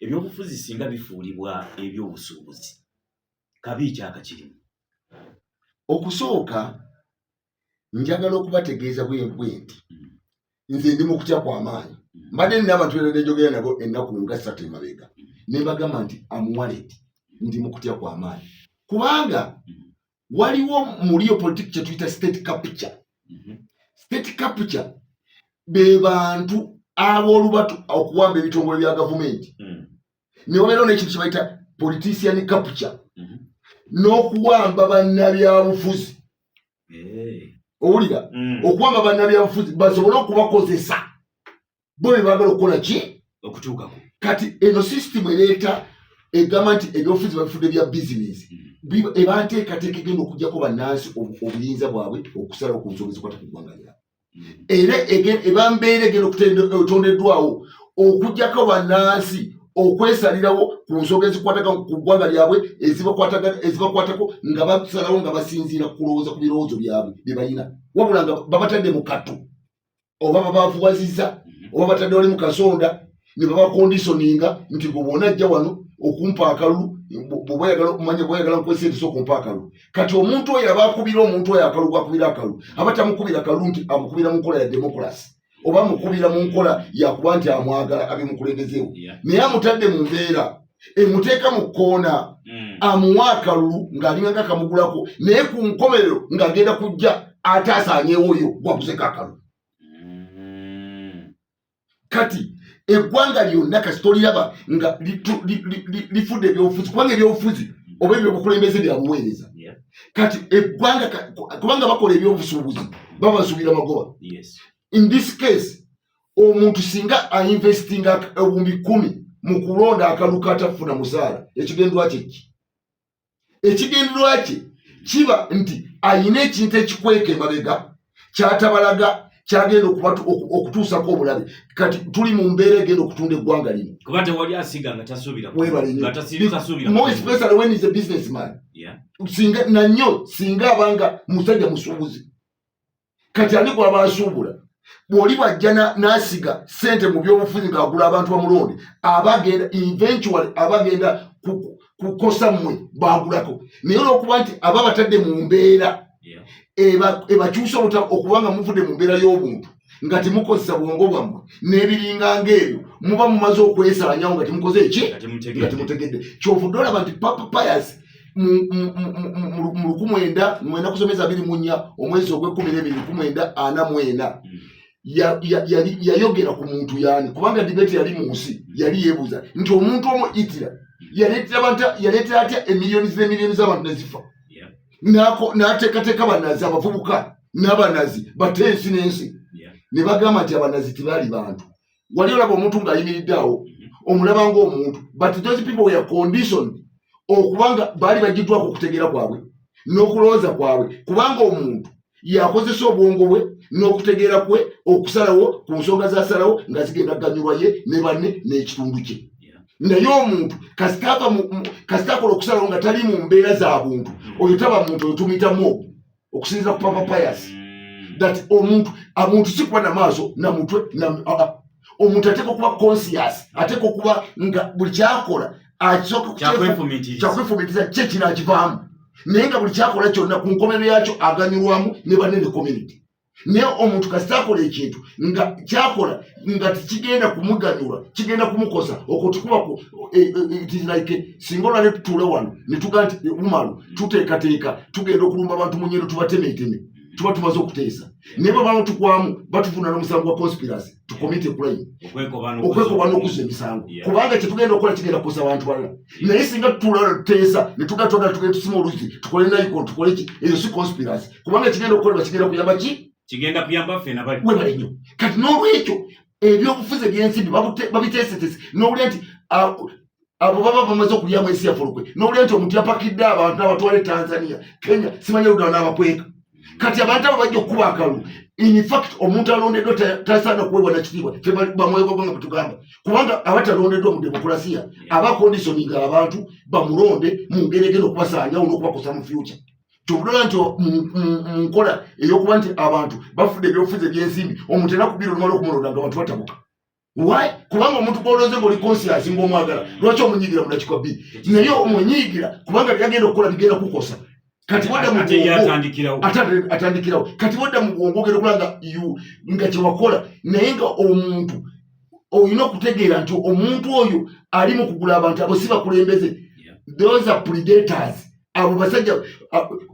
ebyobufuzi singa bifuulibwa ebyobusuubuzi kabi kyakakirimu. Okusooka njagala okubategeeza bwenti nze ndi mu kutya kw'amaanyi mbadde nina abantu bera njogera nabo ennaku nga 3 emabega ne bagamba nti amuwaleti ndi mu kutya kw'amaanyi kubanga waliwo muliyo politiki kye tuyita state capture. State capture be bantu ab'olubatu okuwamba ebitongole bya gavumenti ne wabeerawo n'ekintu kye bayita politician capture n'okuwamba bannabyabufuzi. Owulira okuwamba bannabyabufuzi basobole okubakozesa bo be baagala okukola ki okutuukako. Kati eno system ereeta egamba nti ebyobufuzi babifudde bya bizinesi eba nteekateeka egenda okugjako bannansi obuyinza bwabwe okusalawo ku nsonga ezikwata ku ggwanga lyabwe. Era eba mbeera egenda okutondeddwawo okuggyako bannansi okwesalirawo ku nsonga ezikwataka ku ggwanga lyabwe ezibakwatako nga basalawo nga basinziira kulowooza ku birowoozo byabwe bye balina wabula nga babatadde mu kattu oba babavuwaziza oba batadde wali mu kasonda ne babakondisoninga nti gwe bw'onajja wano okumpa akalulu bw'oyagala nkwesa enti sokumpa akalulu. Kati omuntu oyo aba akubira omuntu oyo akalulu gwakubira akalulu aba tamukubira akalulu nti amukubira mu nkola ya demokulasi oba amukubira mu nkola yakuba nti amwagala abe mukulembezeewo naye amutadde mu mbeera emuteeka mu kkoona amuwa akalulu ng'alinganga akamugulako naye ku nkomerero ng'agenda kujja ataasaanyeewo oyo gwakuzeko akalulu. Kati eggwanga lyonna kasi toliraba nga lifudde ebyobufuzi kubanga ebyobufuzi oba ebyobukulembeze bya buweereza. Kati eggwanga kubanga bakola ebyobusuubuzi babasuubira magoba. In this case omuntu singa ainvestinga obumbi 10 mu kulonda akalulu katafuna musaala ekigendwa kye ki? Ekigendwa kye kiba nti ayina ekintu ekikweka emabega kyatabalaga kyagenda okutuusako obulabe. Kati tuli mu mbeera egenda okutunda eggwanga lino kuba tewali asiga nga tasuubira more especially when is a businessman. Singa nanyo singa abanga musajja musuubuzi kati ani gwaba asuubula bw'oli bw'ajja n'asiga ssente mu byobufuzi ng'agula abantu bamulonde abagenda eventually abagenda kukosa mmwe baagulako naye olw'okuba nti aba batadde mu mbeera ebakyusa okubanga muvudde mu mbeera y'obuntu nga temukozesa bwongo bwammwe n'ebiringa ng'ebyo muba mumaze okwesaanyawo nga temukoze eki nga temutegedde. Kyovudde olaba nti Papa Pius mu 1924 omwezi ogw'12/1944 yayogera ku muntu yani kubanga debate yali mu nsi yali yeebuuza nti omuntu omu Hitler yaleetera atya emiliyoni z'abantu ne zifa n'ateekateeka banazi abavubuka n'abanazi bate ensi n'ensi ne bagamba nti abanazi tebaali bantu. Wali olaba omuntu ng'ayimiridde awo omulaba ng'omuntu but those people were conditioned okubanga baali bagiddwako okutegeera kwabwe n'okulowooza kwabwe kubanga omuntu yakozesa obwongo bwe n'okutegeera kwe okusalawo ku nsonga zasalawo nga zigenda ganyulwa ye ne banne n'ekitundu kye. Naye omuntu kasitakola okusalawo nga tali mu mbeera za buntu oyo taba muntu oyo tumuyita mobu okusinziira ku Papa Pius that omuntu si kuba na maaso na mutwe omuntu ateeka okuba conscious ateeka okuba nga buli kyakola kyakwefumitiza kye kinaakivaamu naye nga buli kyakola kyonna ku nkomerero yakyo aganyulwamu ne banne ne community. Naye omuntu kasita akola ekintu nga kyakola nga tikigenda kumuganyula kigenda kumukosa okwo tukuba it is like singa olwale tutuule wano ne tugaa nti umalu tuteekateeka tugenda okulumba abantu mu Nyendo tubatemeeteme tuba tumaze okuteesa naye bwe baba tukwamu batufuna n'omusango gwa conspiracy to commit a crime okwekoba n'okuzza emisango kubanga kyetugenda okukola kigenda kukosa abantu balala. Naye singa tutuula tuteesa ne tugaa tugenda tusima oluzi tukole nayiko tukole ki eyo si conspiracy kubanga kigenda okukolebwa kigenda kuyamba ki kigenda kuyamba ffe nabali webale nnyo. Kati n'olwekyo ebyobufuzi eby'ensimbi babiteesetese n'owulira nti abo baba bamaze okulyamu ensi yaffe olukwe n'owulira nti omuntu yapakidde abantu n'abatwale Tanzania Kenya simanya ludala n'abakweka. Kati abantu abo bajja okukuba akalulu in fact omuntu alondeddwa tasaana kuweebwa na kitiibwa ffe bamwegoganga bwe tugamba kubanga abatalondeddwa mu demokulasiya aba conditioninga abantu bamulonde mu ngeri egenda okubasaanyawo n'okubakosa mu future. Kyobulala nti mu nkola ey'okuba nti abantu bafudde ebyobufuzi eby'ensimbi omuntu era kubira olumala okumulonda nga abantu batabuka why kubanga omuntu gwoloze ngoli conscious ng'omwagala lwaki omunyigira mu dakika bbiri naye omunyigira kubanga byagenda okukola bigenda kukosa kati wadda mu atandikirawo kati wadda mu bwongo ogenda okulanga nga kyewakola naye nga omuntu olina okutegeera nti omuntu oyo ali mu kugula abantu abo si bakulembeze those are predators abo basajja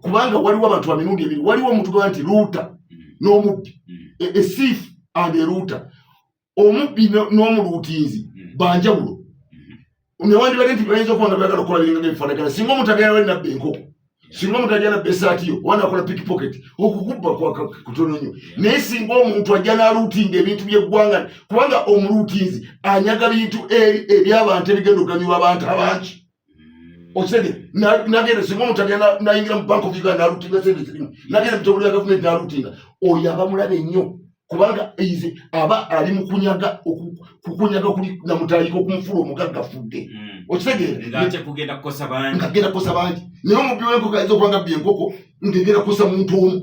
kubanga waliwo abantu bamirundi ebiri waliwo omuntu gwa nti luuta n'omubbi a thief and a looter omubbi n'omuluutiinzi banjawulo newandibadde nti bayinza okuba nga byagala okukola biringa ebifaanagana singa omuntu agenda wali nabba enkoko singa omuntu ajja nabba esaati yo oba nakola pickpocket okukubba kutono nnyo naye singa omuntu ajja n'aluutinga ebintu by'eggwanga kubanga omuluutiinzi anyaga bintu eby'abantu ebigenda okuganyulwa abantu abangi okitege nagenda singa omuntu agenda nayingira mu bank of Uganda n'aluutinga sente zirimu nagenda mu kitongole bya gavumenti n'aluutinga oyo aba mulabe nnyo kubanga eize aba ali mu kunyaga kuli namutayiko okumufula omugagga fudde okitegeera ngate kugenda kukosa bangi ngagenda kukosa bangi naye omubbi w'enkoko ayinza okubanga bbi enkoko ngegenda kukosa muntu omu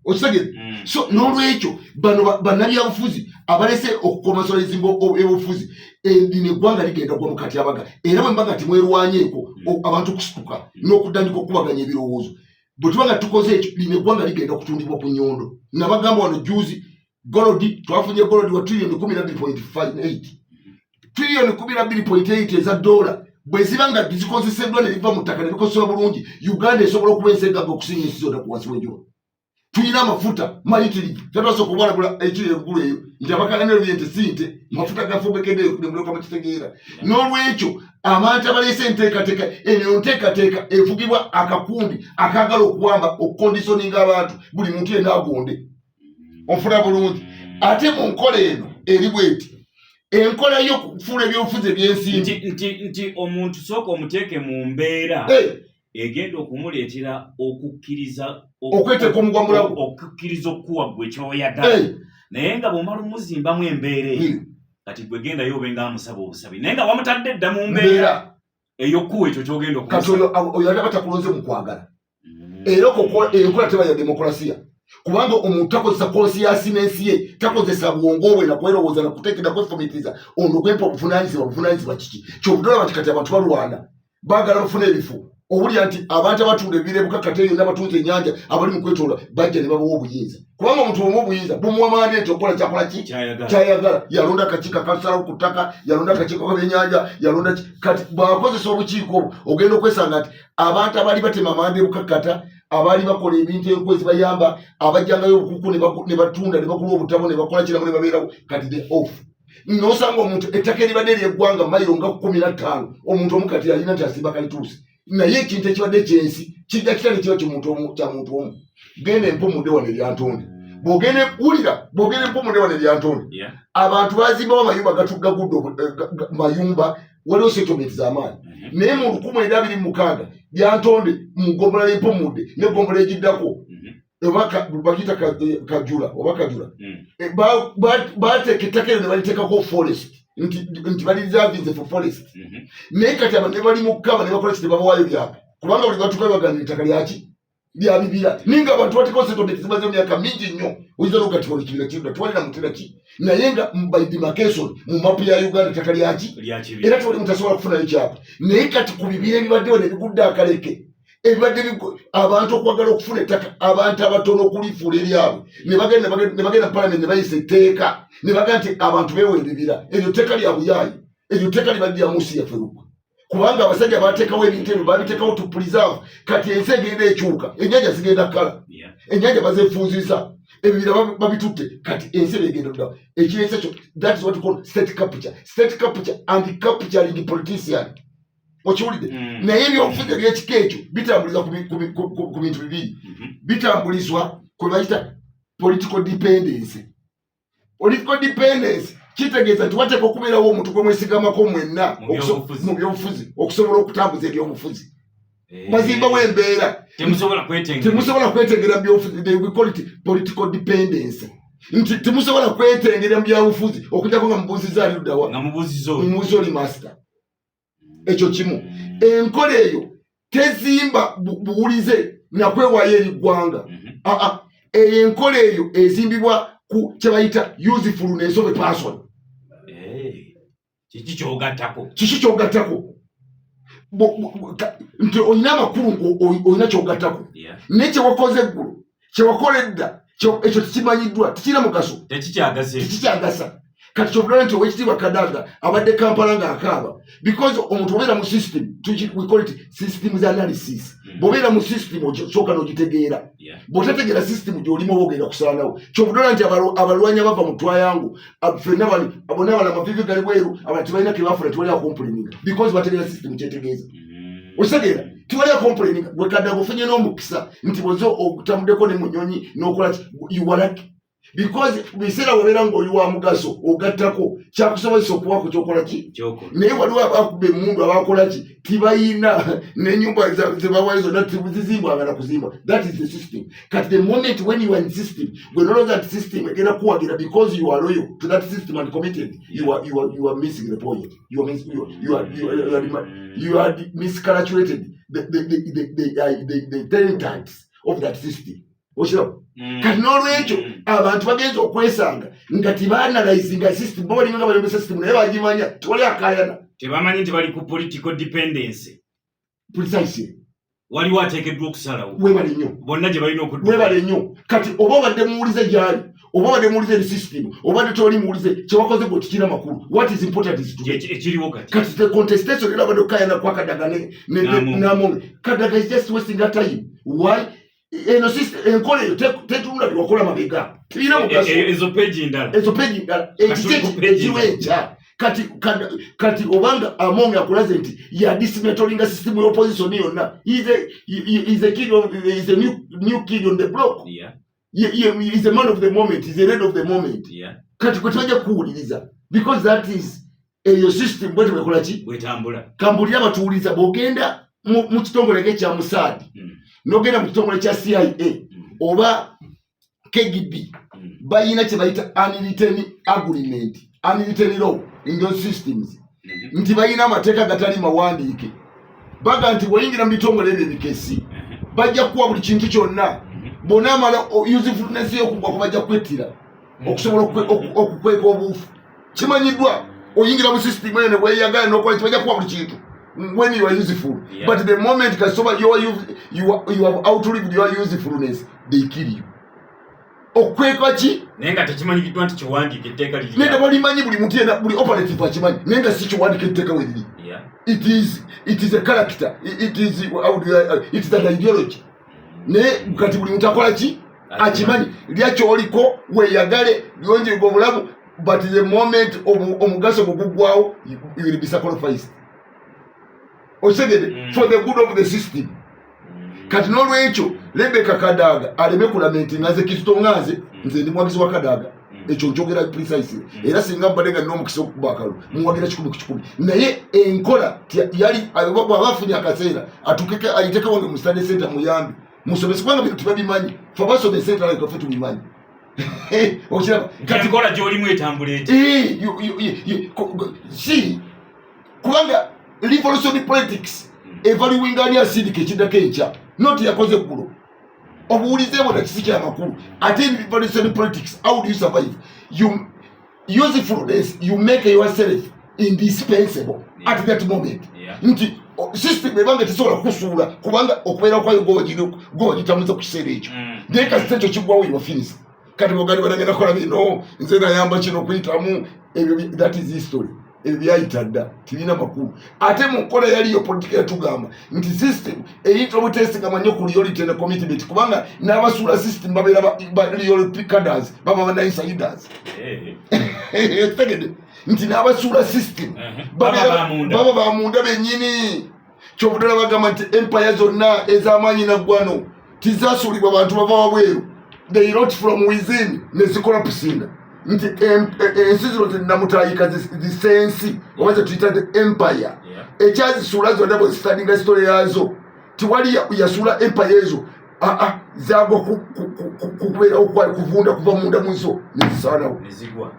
okitegeera so n'olwekyo bano bannabyabufuzi abalese okukomasolezimba ebufuzi lino eggwanga ligenda gwa mu katyabaga era bwe mbaga timwerwanyeeko abantu okusituka n'okutandika okubaganya ebirowoozo bwe tuba nga tukoze ekyo lino eggwanga ligenda okutundibwa ku nnyondo nabagamba wano juzi golodi twafunye golodi wa trillion 12.58 trillion 12.8 eza dola bwe ziba nga zikozeseddwa ne biva mu ttaka ne bikozesebwa bulungi Uganda esobola okuba ensengaga okusinga ensi zonna ku wansi w'enjuba tulina amafuta malitiri tetwasobola okubalagula ekiri eggulu eyo nti abakalaniro byente sinte mafuta gafubekeddeyo nemuleka mukitegeera n'olwekyo abantu abaleese enteekateeka eyo nteekateeka evugibwa akakundi akaagala okuwamba okukondisoninga abantu buli muntu yenna agonde ofuna bulungi ate mu nkola eno eri bweti enkola y'okufuula ebyobufuzi ebyensimbi nti omuntu sooka omuteeke mu mbeera egenda okumuleetera okukkiriza okweteeka omugwa mulago okukkiriza okukuwa gwe kyoyagala naye nga bw'omala omuzimbamu embeera eyo kati gwe genda yobe nga amusaba obusabi naye nga wamutadde dda mu mbeera ey'okkuwa ekyo kyogenda oyo ate batakulonze mu kwagala era enkola teba ya demokolasiya kubanga omuntu takozesa konsiyansi n'ensi ye takozesa bwongo bwe nakwerowooza nakuteekera kwefumitiza ono kwempa obuvunaanyizibwa kiki kyobudolaba nti kati abantu balwana baagala bafuna ebifu obulya nti abantu abatunda ebibira ebukakate eyo n'abatunze ennyanja abali mu kwetoola bajja ne babawa obuyinza kubanga omuntu omu obuyinza bumuwa mandate okukola kyakola ki kyayagala yalonda akakiiko akasalawo ku ttaka yalonda akakiiko k'ebyennyanja yalonda kati bw'akozesa obukiiko obwo ogenda okwesanga nti abantu abaali batema amanda ebukakkata abaali bakola ebintu enkwezi bayamba abajjangayo obukuku ne batunda ne bagula obutabo ne bakola kiramu ne babeerawo kati the off n'osanga omuntu ettaka eribadde ery'eggwanga mayiro nga 15 omuntu omu kati alina nti asimba kalituusi naye ekintu ekibadde kyensi kijja kitale kiba kya muntu omu genda empumudde wano eryantonde bw'ogenda empumudde wano eryantonde abantu bazimbawo amayumba gatugagudde mayumba waliwo settlement z'amaanyi naye mu 1926 lyantonde mu ggombolola y'empumudde n'eggombolola egiddako bagita kajula bateeka ettaka eryo ne baliteekako forest nti bali reservinze for forest naye kati abantu ne bali mu kkaba ne bakola kiti babawaayo byapa kubanga buli batuka baganira ettaka lyaki lya bibira ninga abantu bateekawo settlement zimaze emyaka mingi nnyo oyinza n'okugatika buli kibira kirunda tewalina mutera ki naye nga by demarcation mu mapu ya Uganda ettaka lyaki era tewali muntu asobola kufunayo kyapa naye kati ku bibira ebibaddewo ne bigudde akaleke ebibadde abantu okwagala okufuna ettaka abantu abatono okulifuula eryabwe ne bagenda palamenti ne bayisa etteeka ne baga nti abantu beewa ebibira eryo tteeka lya buyaayi eryo tteeka libadde lya munsi yaffe lukwa kubanga abasajja bateekawo ebintu ebyo babiteekawo to preserve kati ensi egenda ekyuka ennyanja zigenda kkala ennyanja bazeefunziza ebibira babitutte kati ensi begenda ddawo ekireesa ekyo that is what we call state capture and capturing politician okiwulidde naye ebyobufuzi ebyekika ekyo bitambuliza ku bintu bibiri bitambulizwa kwe bayita political dependence kitegeeza nti wateeka okubeerawo omuntu gwe mwesigamako mwenna mu byobufuzi okusobola okutambuza ebyobufuzi bazimbawo embeera temusobola kwetengera byobufuzi we call it political dependence nti temusobola kwetengera mu byabufuzi okujjako nga mubuuziza ali luddawa mumubuuzi oli master ekyo kimu enkola eyo tezimba buwulize nakwewaayo eri ggwanga eyo enkola eyo ezimbibwa ku kye bayita usefulness of a person kiki kyogattako nti olina amakulu olina kyogattako naye kyewakoze eggulu kyewakola edda ekyo tekimanyiddwa tekirina mugaso tekikyagasa kati kyobulaba nti owekitiibwa Kadaga abadde Kampala ng'akaaba because omuntu obeera mu system we call it systems analysis bw'obeera mu system osooka n'ogitegeera bw'otategeera system gy'olimu oba ogenda kusaanawo kyobulaba nti abalwanyi abava mu twayangu ffenna bonna bala amavivi gali bweru abala tebalina ke bafuna tewali akomplaininga because bategeera system kyetegeeza okitegeera tewali akomplaininga bwe Kadaga ofunye n'omukisa nti bwoze ogutamuddeko ne munyonyi n'okola you are lucky because biseera webeera ng'oli wa mugaso ogattako kyakusobozesa okubaako kyokola ki naye waliwo abakuba emmundu abakola ki tibayina n'ennyumba zebawayo zonna zizimbwanga na kuzimba that is the system kati the moment when you are in system gwe noloza nti system egenda kuwagira because you are loyal to that system and committed you are missing the point you are miscalculated the tenets of that system okirabo kati n'olwekyo abantu bagenza okwesanga nga tibaanalaizinga system bo balinga bayombesa system naye bagimanya tewali akaayana tebamanyi nti bali ku political dependence precisely waliwo ateekeddwa okusalawo webale nnyo bonna gye balina okudda webale nnyo kati oba obadde muwulize gyali oba obadde muwulize eri system obadde toli muwulize kyewakoze gwe tikira makulu what is important is ekiriwo kati the contestation era abadde okukaayana kwa Kadaga n'Amonge Kadaga is just wasting that time why eno system enkola eyo tetunula byewakola mabega tirina mugaso ezo peegi ndala ekiwenkya kati obanga Amonge akulaze nti yadismantling system y'opposition yonna is a new kid on the block is a man of the moment is a red of the moment kati kwe tebajja kuwuliriza because that is eyo system bwete bwekola ki bwetambula kambulira abatuwuliza bw'ogenda mu kitongole ekya Mossad n'ogenda mu kitongole kya CIA oba KGB bayina kye bayita unwritten agreement unwritten law in those systems nti bayina amateeka gatali mawandiike baga nti bw'oyingira mu bitongole ebyo ebikesi bajja kuwa buli kintu kyonna bw'onaamala usefulness y'okugwa kubajja kwettira okusobola okukweka obuufu kimanyiddwa oyingira mu system eyo ne bweyagala n'okola kibajja kuwa buli kintu when you are useful but the moment kasoba you have outlived your usefulness they kill you okweka ki nenga tekimanyikiddwa nti kiwandiike etteeka liri nenda balimanyi buli muntu yena buli operative akimanyi nenga si kiwandiike etteeka we liri it is a character it is an ideology ne kati buli muntu akola ki akimanyi lyakyoliko weyagale lyongerwa obulamu but the moment omugaso gugwawo you will be sacrificed osegede for the good of the system kati n'olwekyo Rebecca Kadaga aleme kulamenti ngaze kizitongaze nze ndi mwagizi wa Kadaga ekyo njogera precisely era singa mbalenga n'omukisa okubakalu muwagira 10 naye enkola yali abafunye akaseera atukeke ayiteka wange mu study center muyambi musomesi kwanga bintu babimanyi fabasome center like afetu bimanyi okiraba kati kola gy'olimu etambula eti si kubanga revolutionary politics evaluing ani asindika ekidako enkya not yakoze eggulo obuwulizebwe nakisiki amakulu ate revolutionary politics how do you survive usefulness you make yourself indispensable at that moment nti system ebanga tesobola kukusuula kubanga okubeera kwayo gwogitamuza ku kiseera ekyo naye kasita ekyo kiggwawo yofinis kati bogali banagenda kola bino nze nayamba kino kuyitamu ebyo that is history ebyo byayita dda tibina makulu ate mu nkola yaliyo politika yatugamba nti system eyita obutestinga manyo ku loyalty and commitment kubanga n'abasuula system babeera loyalty cadres baba ba insiders tegede nti n'abasuula system baba ba munda bennyini kyobudala bagamba nti empire zonna ez'amaanyi naggwano tizasuulibwa bantu bava wabweru they wrote from within nezikola pusinga nti ensi zino zinamutayika zisensi obaze tuyita the empire ekyazisuula zonna bwe zitandinga sitole yazo tiwali yasuula empire ezo zagwa kubeerawo kuvunda kuva munda muzo nezisaanawo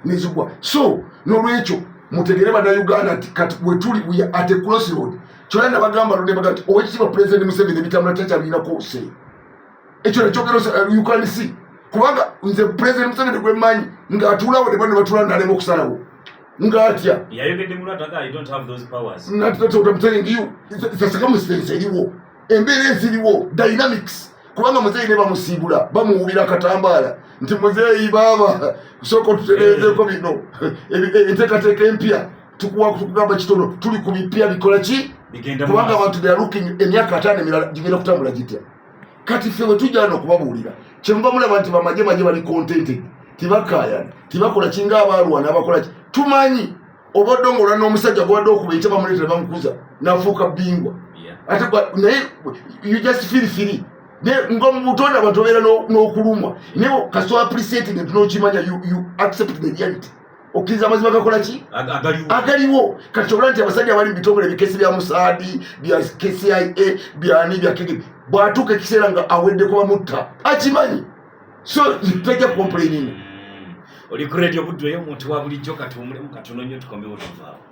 nezigwa so n'olwekyo mutegere bannayuganda nti kati wetuli at a crossroad kyona nabagamba londe baga nti owekitiibwa president Museveni ebitambula takyabinako se ekyo nekyogero you can see kubanga nze president Museveni gwe mmanyi ng'atuulawo ne bano batula n'alema okusalawo ngatya yayogedde mu lwataka I don't have those powers that's what I'm telling you. The circumstance eriwo embeera eziriwo dynamics kubanga muzeeyi ne bamusiibula bamuwubira akatambaala nti muzeeyi baaba sooka tutereezeko bino enteekateeka empya tukugamba kitono tuli ku bipya bikola ki kubanga abantu they are looking emyaka 5 emirala gigenda kutambula gitya kati ffe bwe tujja wano okubabuulira kyemuva mulaba nti bamagye bali contented tibakaayana tibakola kinga abaalwana abakola ki tumanyi obadde ng'olwa n'omusajja gwadde okuba ekya bamuleetera bamukuza n'afuuka bingwa ate naye you just feel free nga mu butonde abantu obeera n'okulumwa naye kasita appreciating n'okimanya you accept the reality okkiriza amazima gakola ki agaliwo kati obula nti abasajja abali mu bitongole ebikesi bya musaadi bya KCIA byani bya kege bw'atuuka ekiseera nga aweddeko bamutta akimanyi so tajja complaining oli ku radio budde omuntu wa bulijjo katuumulemu katono nnyo tukomewo tuvaawo